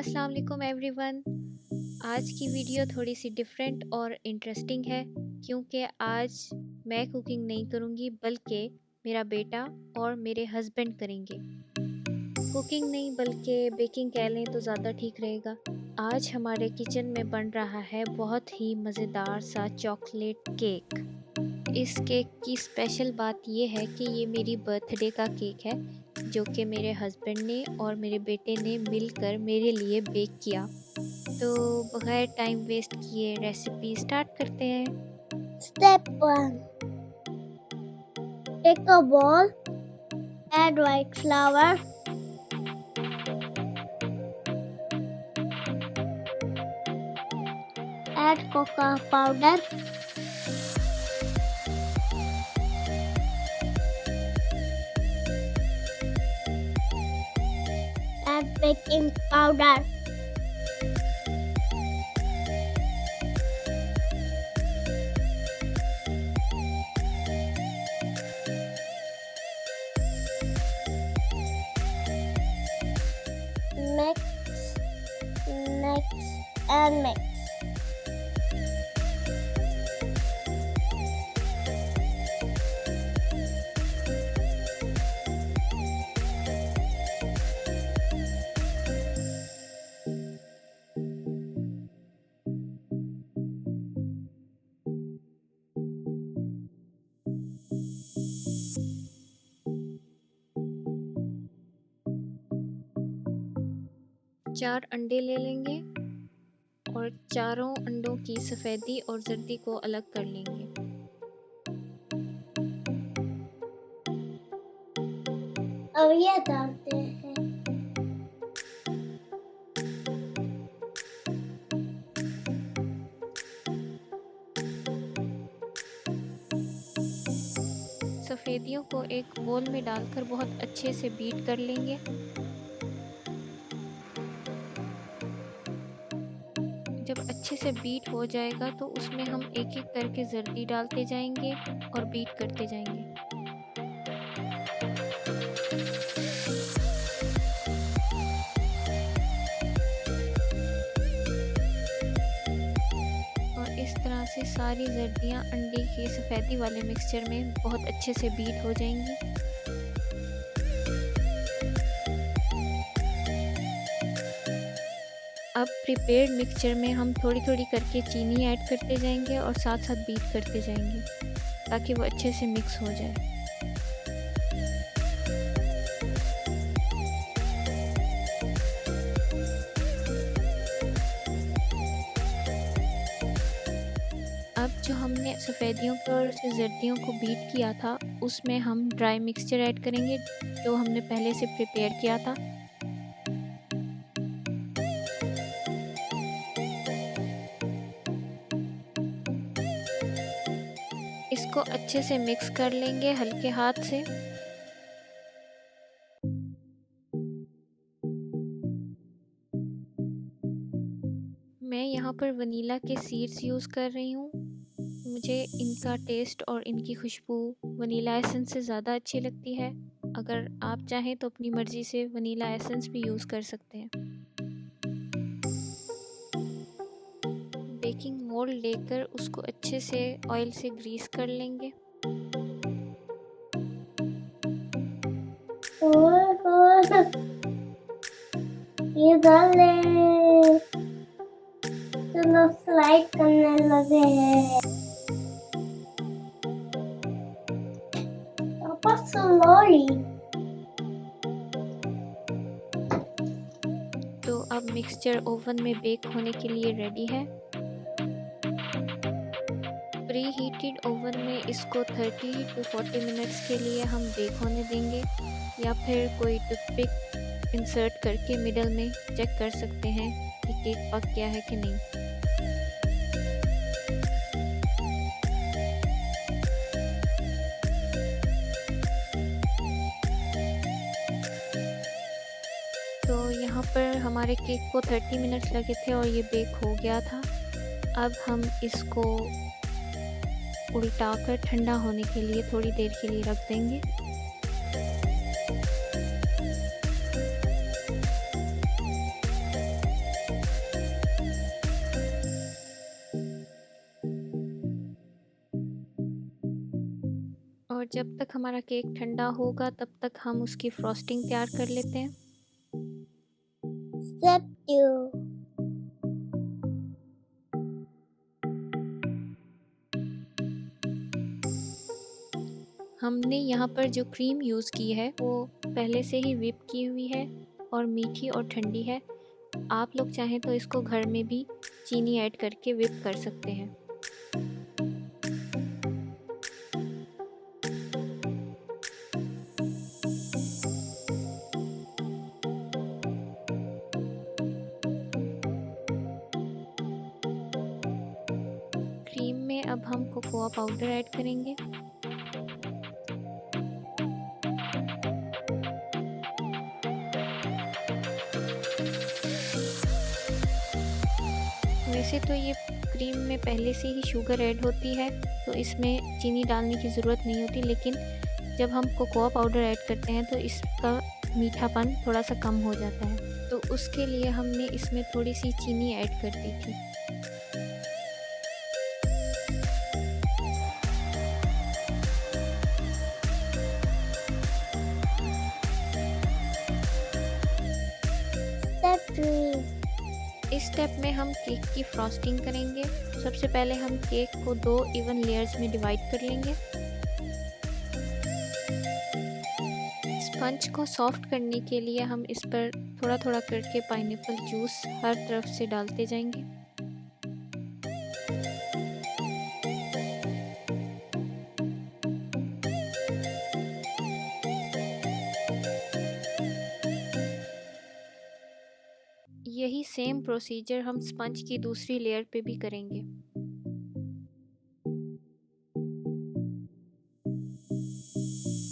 अस्सलाम वालेकुम एवरीवन। आज की वीडियो थोड़ी सी डिफरेंट और इंटरेस्टिंग है क्योंकि आज मैं कुकिंग नहीं करूँगी बल्कि मेरा बेटा और मेरे हस्बैंड करेंगे। कुकिंग नहीं बल्कि बेकिंग कह लें तो ज़्यादा ठीक रहेगा। आज हमारे किचन में बन रहा है बहुत ही मज़ेदार सा चॉकलेट केक। इस केक की स्पेशल बात यह है कि ये मेरी बर्थडे का केक है जो कि मेरे हस्बैंड ने और मेरे बेटे ने मिलकर मेरे लिए बेक किया। तो बगैर टाइम वेस्ट किए रेसिपी स्टार्ट करते हैं। Step 1. Take a bowl, add white flour, add cocoa powder, add baking powder, mix and mix. चार अंडे ले लेंगे और चारों अंडों की सफ़ेदी और जर्दी को अलग कर लेंगे। अब ये डालते हैं। सफ़ेदियों को एक बोल में डालकर बहुत अच्छे से बीट कर लेंगे। जब अच्छे से बीट हो जाएगा तो उसमें हम एक एक करके जर्दी डालते जाएंगे और बीट करते जाएंगे। और इस तरह से सारी जर्दियाँ अंडे के सफ़ेदी वाले मिक्सचर में बहुत अच्छे से बीट हो जाएंगी। अब प्रिपेयर्ड मिक्सचर में हम थोड़ी थोड़ी करके चीनी ऐड करते जाएंगे और साथ साथ बीट करते जाएंगे ताकि वो अच्छे से मिक्स हो जाए। अब जो हमने सफ़ेदियों को और जर्दियों को बीट किया था उसमें हम ड्राई मिक्सचर ऐड करेंगे जो हमने पहले से प्रिपेयर किया था। इसको अच्छे से मिक्स कर लेंगे हल्के हाथ से। मैं यहाँ पर वनीला के सीड्स यूज़ कर रही हूँ। मुझे इनका टेस्ट और इनकी खुशबू वनीला एसेंस से ज़्यादा अच्छी लगती है। अगर आप चाहें तो अपनी मर्ज़ी से वनीला एसेंस भी यूज़ कर सकते हैं। बेकिंग मोल्ड लेकर उसको अच्छे से ऑयल से ग्रीस कर लेंगे। ये डाल ले तो स्लाइड करने लगे हैं। स्लोली। तो अब मिक्सचर ओवन में बेक होने के लिए रेडी है। प्री हीटेड ओवन में इसको 30 to 40 मिनट्स के लिए हम बेक होने देंगे या फिर कोई टूथपिक इंसर्ट करके मिडल में चेक कर सकते हैं कि केक पक गया है कि नहीं। तो यहाँ पर हमारे केक को 30 मिनट्स लगे थे और ये बेक हो गया था। अब हम इसको उल्टा कर ठंडा होने के लिए थोड़ी देर के लिए रख देंगे। और जब तक हमारा केक ठंडा होगा तब तक हम उसकी फ्रॉस्टिंग तैयार कर लेते हैं। Step 2. हमने यहाँ पर जो क्रीम यूज़ की है वो पहले से ही व्हिप की हुई है और मीठी और ठंडी है। आप लोग चाहें तो इसको घर में भी चीनी ऐड करके व्हिप कर सकते हैं। क्रीम में अब हम कोकोआ पाउडर ऐड करेंगे। वैसे तो ये क्रीम में पहले से ही शुगर ऐड होती है तो इसमें चीनी डालने की ज़रूरत नहीं होती, लेकिन जब हम कोकोआ पाउडर ऐड करते हैं तो इसका मीठापन थोड़ा सा कम हो जाता है, तो उसके लिए हमने इसमें थोड़ी सी चीनी ऐड कर दी थी। Step 3. इस स्टेप में हम केक की फ्रॉस्टिंग करेंगे। सबसे पहले हम केक को 2 इवन लेयर्स में डिवाइड कर लेंगे। स्पंज को सॉफ्ट करने के लिए हम इस पर थोड़ा थोड़ा करके पाइनएप्पल जूस हर तरफ से डालते जाएंगे। यही सेम प्रोसीजर हम स्पंज की दूसरी लेयर पे भी करेंगे।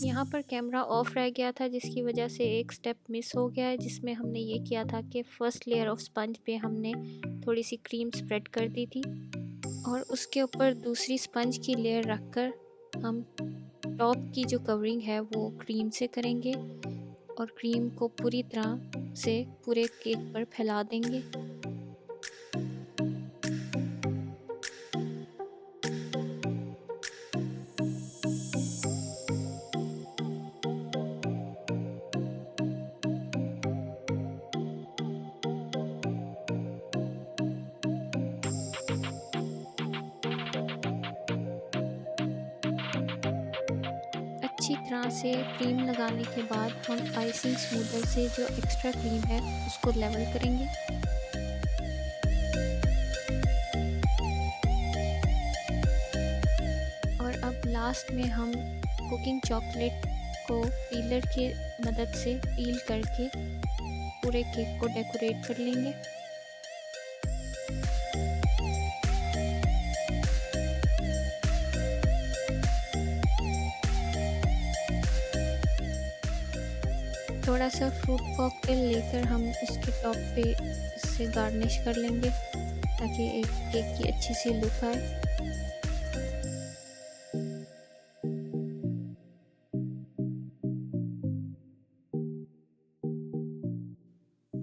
यहाँ पर कैमरा ऑफ रह गया था जिसकी वजह से एक स्टेप मिस हो गया है, जिसमें हमने ये किया था कि फर्स्ट लेयर ऑफ स्पंज पे हमने थोड़ी सी क्रीम स्प्रेड कर दी थी और उसके ऊपर दूसरी स्पंज की लेयर रखकर हम टॉप की जो कवरिंग है वो क्रीम से करेंगे और क्रीम को पूरी तरह से पूरे केक पर फैला देंगे। अच्छी तरह से क्रीम लगाने के बाद हम आइसिंग स्मूदर से जो एक्स्ट्रा क्रीम है उसको लेवल करेंगे। और अब लास्ट में हम कुकिंग चॉकलेट को पीलर की मदद से पील करके पूरे केक को डेकोरेट कर लेंगे। थोड़ा सा फ्रूट कॉकटेल लेकर हम इसके टॉप पे इससे गार्निश कर लेंगे ताकि एक केक की अच्छी सी लुक आए।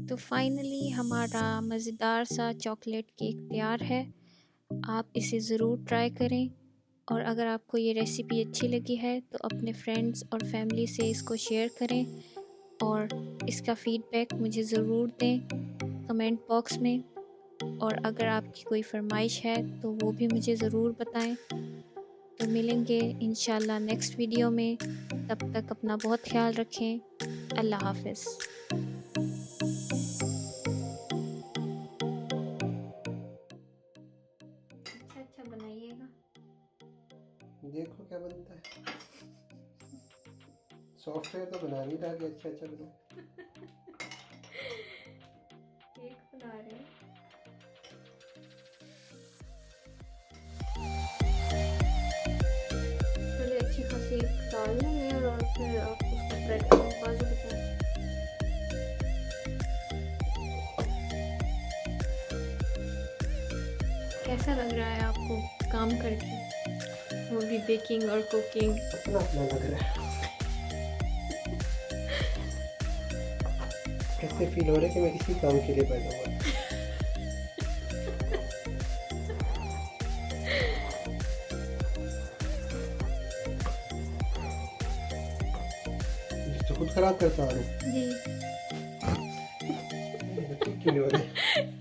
तो फाइनली हमारा मज़ेदार सा चॉकलेट केक तैयार है। आप इसे ज़रूर ट्राई करें और अगर आपको ये रेसिपी अच्छी लगी है तो अपने फ्रेंड्स और फैमिली से इसको शेयर करें और इसका फीडबैक मुझे ज़रूर दें कमेंट बॉक्स में। और अगर आपकी कोई फरमाइश है तो वो भी मुझे ज़रूर बताएं। तो मिलेंगे इंशाल्लाह नेक्स्ट वीडियो में, तब तक अपना बहुत ख्याल रखें। अल्लाह हाफ़िज़। अच्छा बनाइएगा, देखो क्या बनता है। सॉफ्टवेयर तो बना नहीं रहा कि अच्छा अच्छा बना। केक बना रहे हैं। पहले अच्छी खासी डाल लेंगे और फिर आप उसको स्प्रेड करें बाजू की तरफ। कैसा लग रहा है आपको काम करके, वो भी बेकिंग और कुकिंग? अपना अपना लग रहा है। ऐसे फील हो रहा है कि मैं किसी काम के लिए पैदा हुआ। खराब करता आ रहा हूँ। जी। ठीक क्यों नहीं हो रहे?